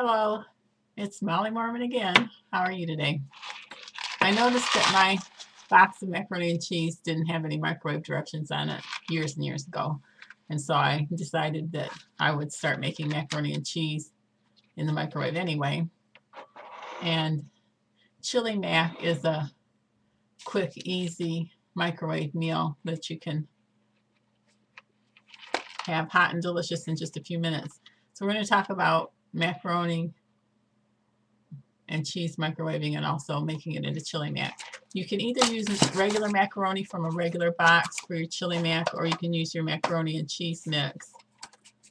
Hello, it's Molly Mormon again. How are you today? I noticed that my box of macaroni and cheese didn't have any microwave directions on it years and years ago. And so I decided that I would start making macaroni and cheese in the microwave anyway. And chili mac is a quick, easy microwave meal that you can have hot and delicious in just a few minutes. So we're going to talk about macaroni and cheese microwaving and also making it into chili mac. You can either use regular macaroni from a regular box for your chili mac, or you can use your macaroni and cheese mix.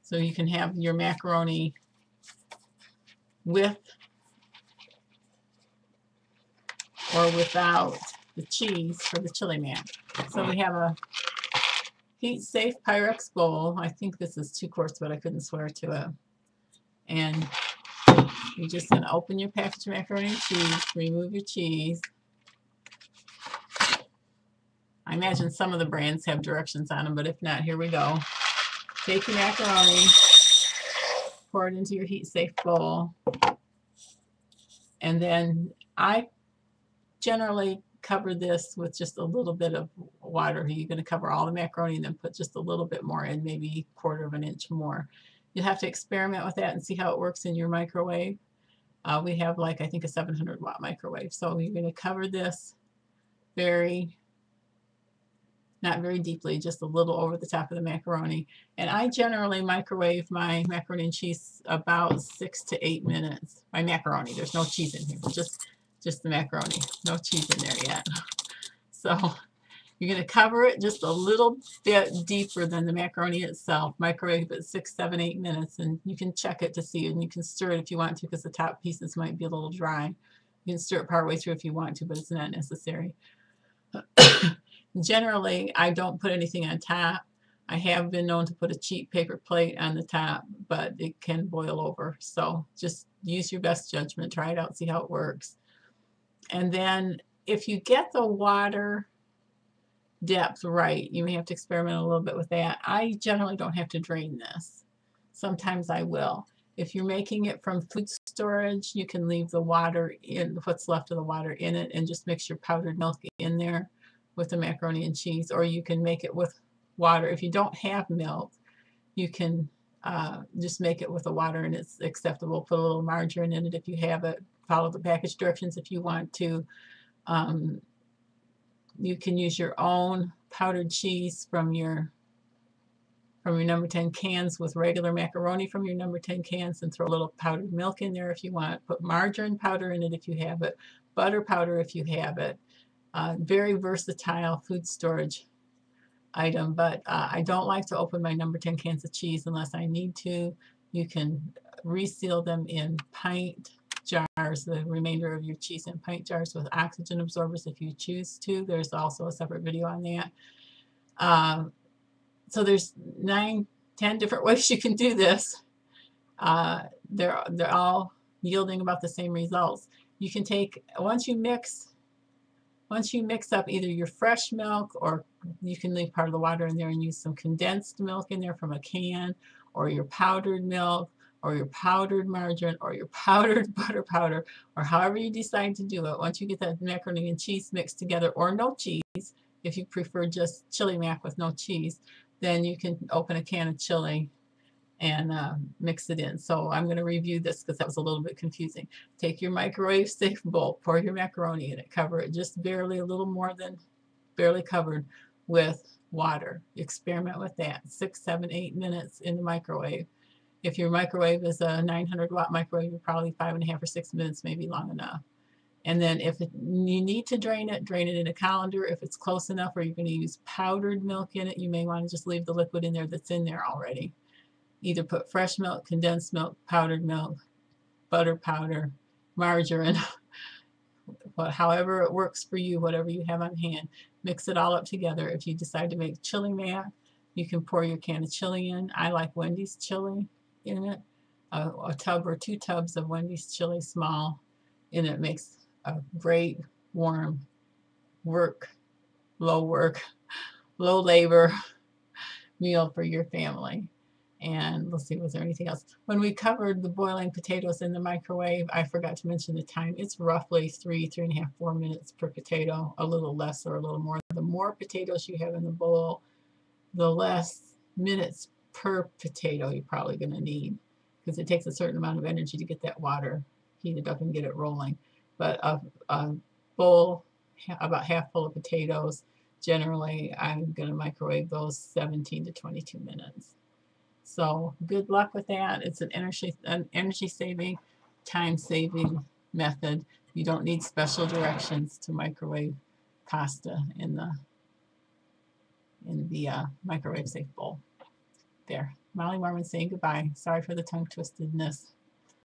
So you can have your macaroni with or without the cheese for the chili mac. So we have a heat safe Pyrex bowl. I think this is 2 quarts, but I couldn't swear to it. And you're just going to open your package of macaroni and cheese, remove your cheese. I imagine some of the brands have directions on them, but if not, here we go. Take your macaroni, pour it into your heat safe bowl, and then I generally cover this with just a little bit of water. You're going to cover all the macaroni and then put just a little bit more in, maybe 1/4 of an inch more. You'll have to experiment with that and see how it works in your microwave. We have like, I think, a 700-watt microwave. So you're going to cover this not very deeply, just a little over the top of the macaroni. And I generally microwave my macaroni and cheese about 6 to 8 minutes. My macaroni, there's no cheese in here, just the macaroni, no cheese in there yet. So you're going to cover it just a little bit deeper than the macaroni itself. Microwave it 6, 7, 8 minutes, and you can check it to see, and you can stir it if you want to, because the top pieces might be a little dry. You can stir it partway through if you want to, but it's not necessary. Generally, I don't put anything on top. I have been known to put a cheap paper plate on the top, but it can boil over. So just use your best judgment. Try it out, see how it works. And then if you get the water depth right, you may have to experiment a little bit with that. I generally don't have to drain this. Sometimes I will. If you're making it from food storage, you can leave the water in, what's left of the water in it, and just mix your powdered milk in there with the macaroni and cheese, or you can make it with water. If you don't have milk, you can just make it with the water, and it's acceptable. Put a little margarine in it if you have it. Follow the package directions if you want to. You can use your own powdered cheese from your number 10 cans with regular macaroni from your number 10 cans, and throw a little powdered milk in there if you want. Put margarine powder in it if you have it. Butter powder if you have it. Very versatile food storage item, but I don't like to open my number 10 cans of cheese unless I need to. You can reseal them in pint jars, the remainder of your cheese in pint jars with oxygen absorbers if you choose to. There's also a separate video on that. So there's 9, 10 different ways you can do this. They're all yielding about the same results. You can take, once you mix up either your fresh milk, or you can leave part of the water in there and use some condensed milk in there from a can, or your powdered milk, or your powdered margarine, or your powdered butter powder, or however you decide to do it. Once you get that macaroni and cheese mixed together, or no cheese, if you prefer just chili mac with no cheese, then you can open a can of chili and mix it in. So I'm going to review this because that was a little bit confusing. Take your microwave safe bowl, pour your macaroni in it, cover it just barely, a little more than barely covered with water. Experiment with that. 6, 7, 8 minutes in the microwave. If your microwave is a 900-watt microwave, you're probably 5.5 or 6 minutes may be long enough. And then if you need to drain it in a colander. If it's close enough, or you're going to use powdered milk in it, you may want to just leave the liquid in there that's in there already. Either put fresh milk, condensed milk, powdered milk, butter powder, margarine, however it works for you, whatever you have on hand. Mix it all up together. If you decide to make chili mac, you can pour your can of chili in. I like Wendy's chili in it. A tub or 2 tubs of Wendy's chili, small, and it makes a great warm low labor meal for your family. And let's see, was there anything else? When we covered the boiling potatoes in the microwave, I forgot to mention the time. It's roughly 3.5, 4 minutes per potato, a little less or a little more. The more potatoes you have in the bowl, the less minutes per potato you're probably going to need, because it takes a certain amount of energy to get that water heated up and get it rolling. But a bowl about half full of potatoes, generally I'm going to microwave those 17 to 22 minutes. So good luck with that. It's an energy saving, time saving method. You don't need special directions to microwave pasta in the microwave safe bowl. There. Molly Mormon saying goodbye. Sorry for the tongue twistedness.